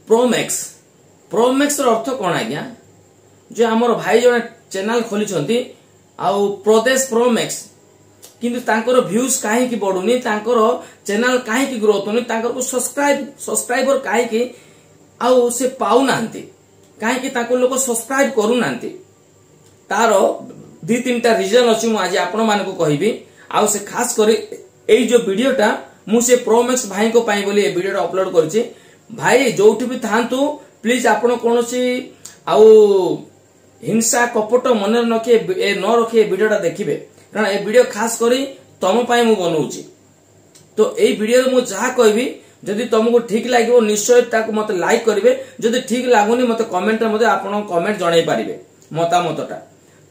Pro Max Pro Max अर्थ कौन आज्ञा जो आमर भाई जने चैनल खोली आउ प्रदेश प्रोमैक्स किंतु तांकर व्यूज काहे की बढ़ुनी तांकर चैनल काहे की ग्रोथ होनी तांकर को सब्सक्राइबर काहे की आउ से पाउ नांती काहे की तांको लोक सब्सक्राइब करू नांती तार दी तीनटा रीजन अछि मु आज आपण मान को कहबी आउ से खास करी एई जो वीडियोटा मु से प्रोमैक्स भाई को पाई बोली ए वीडियोटा अपलोड करछि भाई जोठी भी थांतु प्लीज आपण कोनोसी आउ हिंसा कपट मन न रखी वीडियोटा देखिबे कारण ए वीडियो खास करी तम पाई मु बनौछि तो ए वीडियो रे मु जहा कहबी जदि तुमको ठीक लागिवो निश्चय ताको मते लाइक करिवे जदि ठीक लागुनी मते कमेंट रे मते आपण कमेंट जणाई पारिबे मतामतटा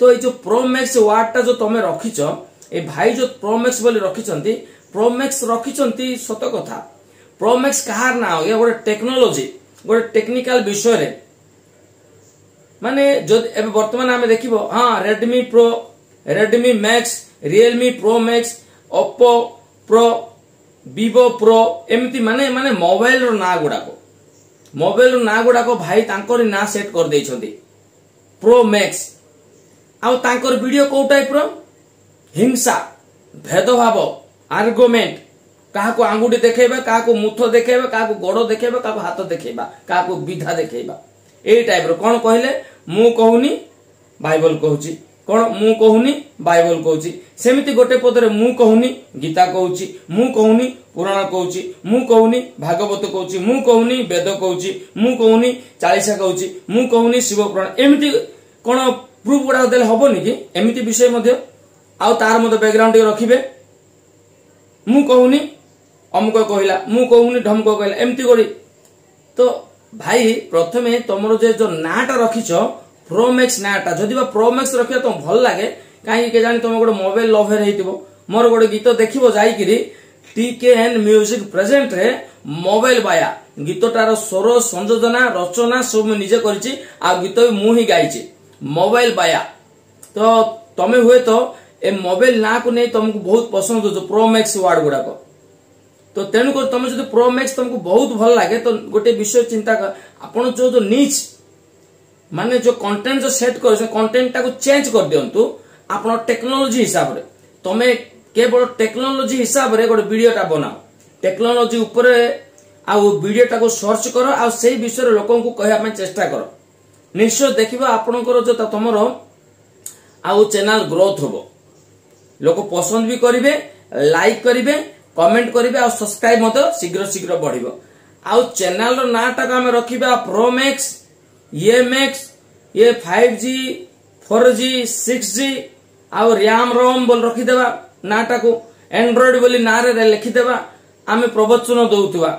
तो ए जो प्रोमैक्स वर्डटा जो तमे रखिचो ए भाई जो प्रोमैक्स बोली रखिचंती प्रोमैक्स रखिचंती सत कथा प्रोमैक्स कहार ना ये गोटे टेक्नोलॉजी गोटे टेक्निकल विषय रे माने जो एबे वर्तमान आमे देखिबो हां Redmi pro Redmi max Realme pro max Oppo pro Vivo pro एमती माने माने मोबाइल रो ना गुडाको भाई तांकर ना सेट कर देइछंती प्रो मैक्स आउ तांकर वीडियो को टाइप रो हिंसा भेदभाव आर्गुमेंट काहाको आंगुठी देखेबा काहाको मुथ देखेबा काहाको गोड़ देखेबा काहाको हाथ देखेबा काहाको विधा देखेबा ए टाइप रो कोन कहले मु कहूनी बाइबल कहूची कोन मु कहूनी बाइबल कहूची सेमिति गोटे पदरे मु कहूनी गीता कहूची मु कहूनी पुराण कहूची मु कहूनी भागवत कहूची मु कहूनी वेद कहूची मु कहूनी 40 कहूची मु कहूनी शिव पुराण एमिति कोन प्रूफ गुडा देले हबोनी कि एमिति विषय मध्ये आउ तार मते बैकग्राउंड रखिबे मु कहूनी अमुक कहला मु कहूनी ढमको कहला एमिति करी तो भाई प्रथमे तमरो जो नाटा रखिछो प्रोमैक्स नाटा जदि बा प्रोमैक्स रखिया तो भल लागे काहे के जानि तुम गोटे मोबाइल लवर हेतिबो मोर गोटे गीत देखिबो जाई किरी टीकेएन म्यूजिक प्रेजेंट रे मोबाइल बाया गीतटार स्वर संयोजना रचना सब निजे करछि आ गीत भी मु ही गाइछि मोबाइल बाया तो तमे हुए तो ए मोबाइल ना को नै तुमको बहुत पसंद हो प्रोमैक्स वर्ड गुडाको तो तेणु कर तुम जो प्रोमैक्स तुमको बहुत भल लागे तो गोटे विषय चिंता कर आपण जो नीच माने जो कंटेंट जो सेट कर कंटेंट टाको चेंज कर दियंतु आपण टेक्नोलॉजी हिसाब रे तमे केवल टेक्नोलॉजी हिसाब रे गोटे वीडियोटा बनाओ टेक्नोलॉजी ऊपर आ वीडियोटा को सर्च करो आ सेही विषय लोकन को कहया में चेष्टा करो निश्चय देखिबा आपनकर जो तमरो आ चैनल ग्रोथ होबो लोक पसंद भी करिवे लाइक करिवे कमेंट करिवे आ सब्सक्राइब मत शीघ्र शीघ्र बढ़िबो आ चैनल रो नाटा का में रखिबा प्रोमैक्स ये मैक्स ये 5G 4G 6G आ रैम रोम बोल रखि देबा नाटा को एंड्रॉइड बोली ना रे लिखि देबा आमे प्रवचन दउतबा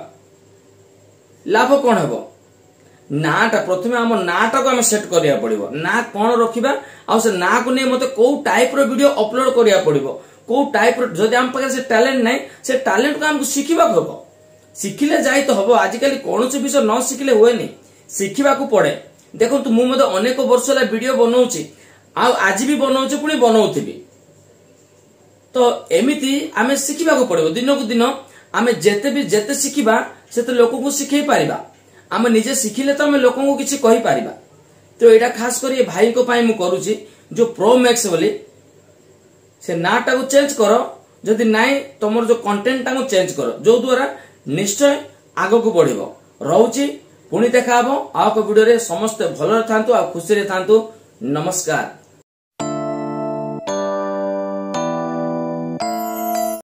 लाभ कोन हेबो नाटा प्रथमे हम नाटा को हम सेट करिया पड़िबो ना कोन रखिबा आ से ना को नै मते को टाइप रो वीडियो अपलोड करिया पड़िबो को टाइप रो जदि हम पाखे से टैलेंट नै से टैलेंट को हमको सिखिबा होबो सिखिले जाई तो हबो आजिकली कोनोसी विषय न सिखिले होय नै सिखिबा को पड़े देखो तु मु मते अनेक वर्ष ला वीडियो बनौछि आ आज भी बनौछि पुनी बनौथिबी तो एमिति आमे सिखिबा को पड़िबो दिन को दिन आमे जेते सिखिबा सेते लोक को सिखै पारिबा आमे निजे सिखिले तो आमे लोक को किछि कहि पारिबा तो एटा खास करी भाई को पाई मु करूछि जो प्रोमैक्स बोली से नाटा को चेंज करो जदि नाइ तमर जो कंटेंट ता को चेंज करो जो द्वारा निश्चय आगो को बढ़िबो रहउछि पुणी देखा हबो आ को वीडियो रे समस्त भलो थांतु आ खुशी रे थांतु नमस्कार।